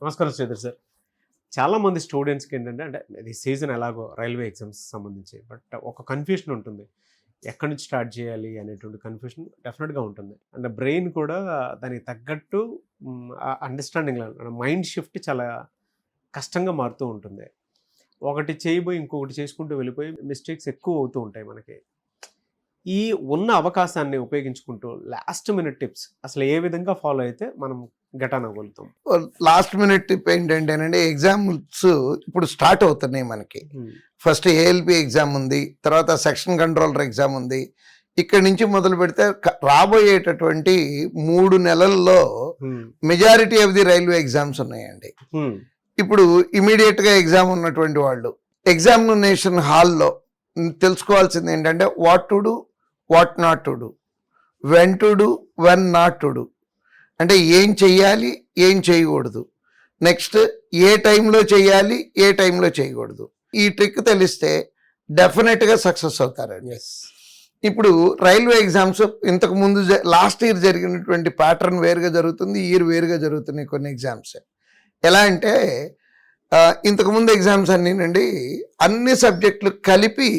నమస్కారం శ్రీధర్ సార్. చాలామంది స్టూడెంట్స్‌కి ఏంటంటే అంటే ఇది సీజన్ ఎలాగో రైల్వే ఎగ్జామ్స్ సంబంధించి. బట్ ఒక కన్‌ఫ్యూషన్ ఉంటుంది. ఎక్కడి నుంచి స్టార్ట్ చేయాలి అనేటువంటి కన్‌ఫ్యూషన్ డెఫినిట్‌గా ఉంటుంది. అండ్ బ్రెయిన్ కూడా దానికి తగ్గట్టు అండర్‌స్టాండింగ్‌లో మైండ్ షిఫ్ట్ చాలా కష్టంగా మారుతూ ఉంటుంది. ఒకటి చేయబోయి ఇంకొకటి చేసుకుంటూ వెళ్ళిపోయి మిస్టేక్స్ ఎక్కువ అవుతూ ఉంటాయి మనకి. ఈ ఉన్న అవకాశాన్ని ఉపయోగించుకుంటూ లాస్ట్ మినిట్ టిప్స్ అసలు ఏ విధంగా ఫాలో అయితే మనం గెటాన్ అవ్వగలుగుతాం? లాస్ట్ మినిట్ టిప్ ఏంటంటేనండి, ఎగ్జామ్స్ ఇప్పుడు స్టార్ట్ అవుతున్నాయి మనకి. ఫస్ట్ ఏఎల్పి ఎగ్జామ్ ఉంది, తర్వాత సెక్షన్ కంట్రోలర్ ఎగ్జామ్ ఉంది. ఇక్కడి నుంచి మొదలు పెడితే రాబోయేటటువంటి 3 నెలల్లో majority of the railway exams ఉన్నాయండి. ఇప్పుడు ఇమీడియట్ గా ఎగ్జామ్ ఉన్నటువంటి వాళ్ళు ఎగ్జామినేషన్ హాల్లో తెలుసుకోవాల్సింది ఏంటంటే what to do, what not to do, when to do, when not to do. అంటే ఏం చెయ్యాలి, ఏం చేయకూడదు, నెక్స్ట్ ఏ టైంలో చేయాలి, ఏ టైంలో చేయకూడదు. ఈ ట్రిక్ తెలిస్తే డెఫినెట్గా సక్సెస్ అవుతారండి. ఇప్పుడు రైల్వే ఎగ్జామ్స్ ఇంతకు ముందు లాస్ట్ ఇయర్ జరిగినటువంటి ప్యాటర్న్ వేరుగా జరుగుతుంది, ఈ ఇయర్ వేరుగా జరుగుతున్నాయి కొన్ని ఎగ్జామ్స్. ఎలా అంటే ఇంతకుముందు ఎగ్జామ్స్ అన్నీనండి అన్ని సబ్జెక్టులు కలిపి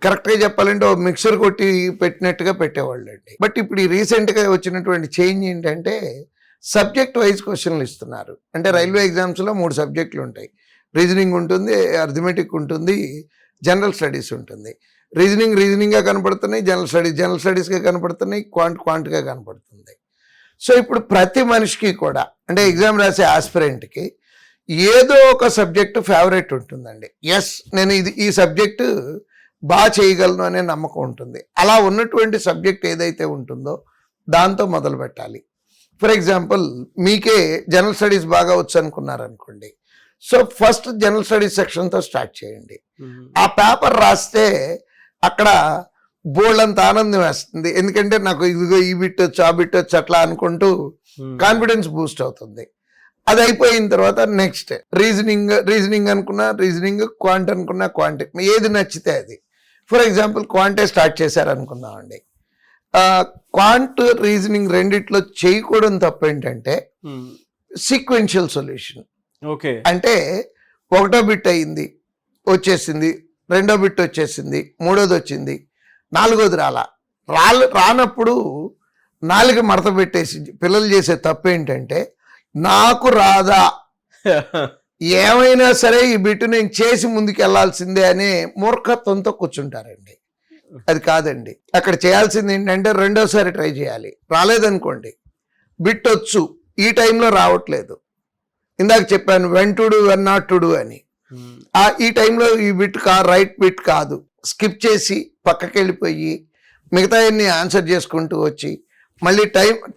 కరెక్ట్గా చెప్పాలంటే ఓ మిక్సర్ కొట్టి పెట్టినట్టుగా పెట్టేవాళ్ళు అండి. బట్ ఇప్పుడు ఈ రీసెంట్గా వచ్చినటువంటి చేంజ్ ఏంటంటే సబ్జెక్ట్ వైజ్ క్వశ్చన్లు ఇస్తున్నారు. అంటే రైల్వే ఎగ్జామ్స్లో 3 సబ్జెక్టులు ఉంటాయి. రీజనింగ్ ఉంటుంది, అర్థమెటిక్ ఉంటుంది, జనరల్ స్టడీస్ ఉంటుంది. రీజనింగ్గా కనపడుతున్నాయి, జనరల్ స్టడీస్గా కనపడుతున్నాయి, క్వాంట్గా కనపడుతుంది. సో ఇప్పుడు ప్రతి మనిషికి కూడా అంటే ఎగ్జామ్ రాసే ఆస్పిరెంట్కి ఏదో ఒక సబ్జెక్టు ఫేవరెట్ ఉంటుందండి. ఎస్, నేను ఈ సబ్జెక్టు బాగా చేయగలను అనే నమ్మకం ఉంటుంది. అలా ఉన్నటువంటి సబ్జెక్ట్ ఏదైతే ఉంటుందో దాంతో మొదలు పెట్టాలి. ఫర్ ఎగ్జాంపుల్ మీకే జనరల్ స్టడీస్ బాగా వచ్చు అనుకున్నారనుకోండి, సో ఫస్ట్ జనరల్ స్టడీస్ సెక్షన్తో స్టార్ట్ చేయండి. ఆ పేపర్ రాస్తే అక్కడ బోల్డంత ఆనందం వేస్తుంది. ఎందుకంటే నాకు ఇదిగో ఈ బిట్ వచ్చు, ఆ బిట్ వచ్చు అట్లా అనుకుంటూ కాన్ఫిడెన్స్ బూస్ట్ అవుతుంది. అది అయిపోయిన తర్వాత నెక్స్ట్ రీజనింగ్ అనుకున్నా రీజనింగ్, క్వాంట్ అనుకున్నా క్వాంట్, ఏది నచ్చితే అది. ఫర్ ఎగ్జాంపుల్ క్వాంటే స్టార్ట్ చేశారనుకుందామండి. క్వాంట్ రీజనింగ్ రెండిట్లో చేయకూడదు తప్పు ఏంటంటే సీక్వెన్షియల్ సొల్యూషన్. ఓకే, అంటే ఒకటో బిట్ అయింది వచ్చేసింది, రెండో బిట్ వచ్చేసింది, మూడోది వచ్చింది, నాలుగోది రానప్పుడు 4 మడత పెట్టేసి పిల్లలు చేసే తప్పు ఏంటంటే నాకు రాదా, ఏమైనా సరే ఈ బిట్టు నేను చేసి ముందుకు వెళ్లాల్సిందే అనే మూర్ఖత్వంతో కూర్చుంటారండి. అది కాదండి. అక్కడ చేయాల్సింది ఏంటంటే రెండోసారి ట్రై చేయాలి. రాలేదనుకోండి, బిట్ వచ్చు, ఈ టైంలో రావట్లేదు, ఇందాక చెప్పాను when to do, when not to do అని. ఈ టైంలో ఈ బిట్ రైట్ బిట్ కాదు, స్కిప్ చేసి పక్కకి వెళ్ళిపోయి మిగతా ఆన్సర్ చేసుకుంటూ వచ్చి మళ్ళీ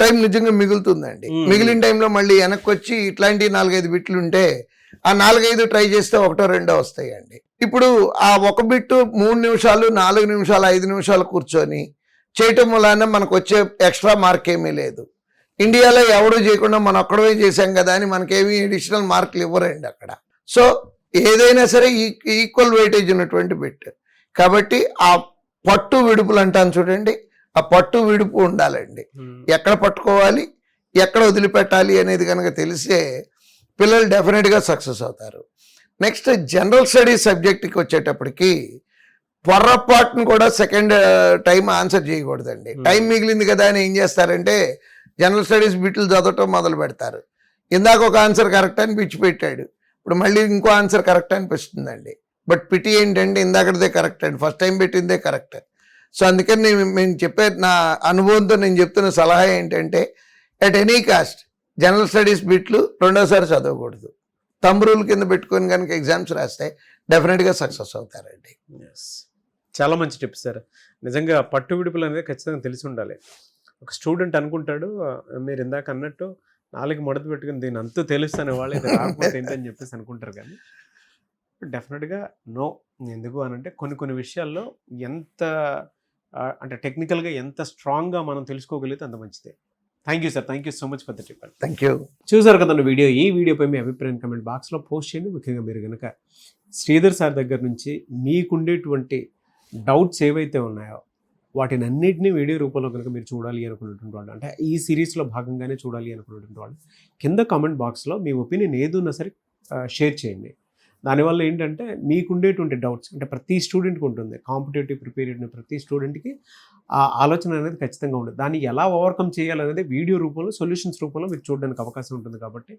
టైం నిజంగా మిగులుతుందండి. మిగిలిన టైంలో మళ్ళీ వెనక్కి వచ్చి ఇట్లాంటి 4-5 బిట్లు ఉంటే ఆ 4-5 ట్రై చేస్తే 1-2 వస్తాయండి. ఇప్పుడు ఆ ఒక బిట్టు 3 నిమిషాలు, 4 నిమిషాలు, 5 నిమిషాలు కూర్చొని చేయటం వలన మనకు వచ్చే ఎక్స్ట్రా మార్క్ ఏమీ లేదు. ఇండియాలో ఎవడూ చేయకుండా మనం ఒక్కడమే చేసాం కదా అని మనకేమీ అడిషనల్ మార్కులు ఇవ్వరండి అక్కడ. సో ఏదైనా సరే ఈక్వల్ వెయిటేజ్ ఉన్నటువంటి బిట్ కాబట్టి ఆ పట్టు విడుపులు అంటాను చూడండి, ఆ పట్టు విడుపు ఉండాలండి. ఎక్కడ పట్టుకోవాలి, ఎక్కడ వదిలిపెట్టాలి అనేది కనుక తెలిసే పిల్లలు డెఫినెట్గా సక్సెస్ అవుతారు. నెక్స్ట్ జనరల్ స్టడీస్ సబ్జెక్ట్కి వచ్చేటప్పటికి పొర్రపాటును కూడా సెకండ్ టైం ఆన్సర్ చేయకూడదండి. టైం మిగిలింది కదా అని ఏం చేస్తారంటే జనరల్ స్టడీస్ బిట్లు చదవటం మొదలు పెడతారు. ఇందాక ఒక ఆన్సర్ కరెక్ట్ అని పిచ్చి పెట్టాడు, ఇప్పుడు మళ్ళీ ఇంకో ఆన్సర్ కరెక్ట్ అనిపిస్తుందండి. బట్ పిటి ఏంటంటే ఇందాకదే కరెక్ట్ అండి, ఫస్ట్ టైం పెట్టిందే కరెక్ట్. సో అందుకని నేను చెప్పే నా అనుభవంతో నేను చెప్తున్న సలహా ఏంటంటే at any cost general studies బిట్లు రెండోసారి చదవకూడదు. థంబ్ రూల్ కింద పెట్టుకొని కనుక ఎగ్జామ్స్ రాస్తే డెఫినెట్గా సక్సెస్ అవుతారండి. చాలా మంచి టిప్స్ సార్. నిజంగా పట్టు విడుపులు అనేది ఖచ్చితంగా తెలిసి ఉండాలి. ఒక స్టూడెంట్ అనుకుంటాడు మీరు ఇందాక అన్నట్టు 4 మడత పెట్టుకుని దీని అంతా తెలుస్తానే వాళ్ళు ఇది రాకపోతే ఏంటని చెప్పేసి అనుకుంటారు. కానీ డెఫినెట్గా నో. ఎందుకు అనంటే కొన్ని విషయాల్లో ఎంత అంటే టెక్నికల్గా ఎంత స్ట్రాంగ్గా మనం తెలుసుకోగలిగితే అంత మంచిదే. Thank you sir, thank you so much for the tip. Thank you. చూసారు కదండి వీడియో. ఈ వీడియోపై మీ అభిప్రాయం కమెంట్ బాక్స్లో పోస్ట్ చేయండి. ముఖ్యంగా మీరు కనుక శ్రీధర్ సార్ దగ్గర నుంచి మీకుండేటువంటి డౌట్స్ ఏవైతే ఉన్నాయో వాటిని అన్నిటినీ వీడియో రూపంలో కనుక మీరు చూడాలి అనుకున్నటువంటి వాళ్ళు, అంటే ఈ సిరీస్లో భాగంగానే చూడాలి అనుకున్నటువంటి వాళ్ళు, కింద కామెంట్ బాక్స్లో మీ ఒపీనియన్ ఏదున్నా సరే షేర్ చేయండి. దానివల్ల ఏంటంటే మీకుండేటువంటి డౌట్స్, అంటే ప్రతి స్టూడెంట్కి ఉంటుంది, కాంపిటేటివ్ ప్రిపేర్ అయిన ప్రతి స్టూడెంట్కి ఆ ఆలోచన అనేది ఖచ్చితంగా ఉంటుంది. దాన్ని ఎలా ఓవర్కమ్ చేయాలనేది వీడియో రూపంలో, సొల్యూషన్స్ రూపంలో మీరు చూడడానికి అవకాశం ఉంటుంది. కాబట్టి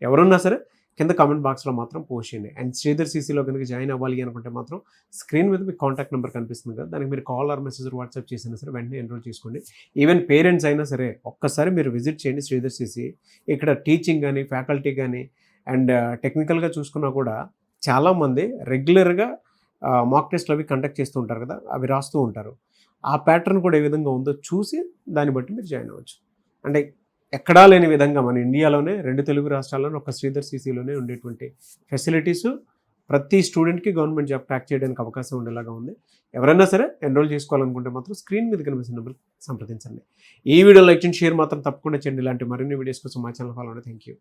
ఎవరున్నా సరే కింద కామెంట్ బాక్స్లో మాత్రం పోస్ట్ చేయండి. అండ్ శ్రీధర్ సీసీలో కనుక జాయిన్ అవ్వాలి అనుకుంటే మాత్రం స్క్రీన్ మీద మీకు కాంటాక్ట్ నెంబర్ కనిపిస్తుంది కదా, దానికి మీరు కాల్ ఆర్ మెసేజ్ వాట్సాప్ చేసినా సరే వెంటనే ఎన్రోల్ చేసుకోండి. ఈవెన్ పేరెంట్స్ అయినా సరే ఒక్కసారి మీరు విజిట్ చేయండి శ్రీధర్ సీసీ. ఇక్కడ టీచింగ్ కానీ, ఫ్యాకల్టీ కానీ, అండ్ టెక్నికల్గా చూసుకున్నా కూడా చాలామంది రెగ్యులర్గా మాక్ టెస్ట్లు అవి కండక్ట్ చేస్తూ ఉంటారు కదా, అవి రాస్తూ ఉంటారు. ఆ ప్యాటర్న్ కూడా ఏ విధంగా ఉందో చూసి దాన్ని బట్టి మీరు జాయిన్ అవ్వచ్చు. అంటే ఎక్కడా లేని విధంగా మన ఇండియాలోనే 2 తెలుగు రాష్ట్రాల్లోనే ఒక శ్రీధర్ సీసీలోనే ఉండేటువంటి ఫెసిలిటీసు ప్రతి స్టూడెంట్కి గవర్నమెంట్ జాబ్ క్రాక్ చేయడానికి అవకాశం ఉండేలాగా ఉంది. ఎవరైనా సరే ఎన్రోల్ చేసుకోవాలనుకుంటే మాత్రం స్క్రీన్ మీద కనిపిస్తున్న నెంబర్ సంప్రదించండి. ఈ వీడియో లైక్ చేయండి, షేర్ మాత్రం తప్పకుండా చేయండి. ఇలాంటి మరిన్ని వీడియోస్ కోసం మా ఛానల్ ఫాలో అవ్వండి. Thank you.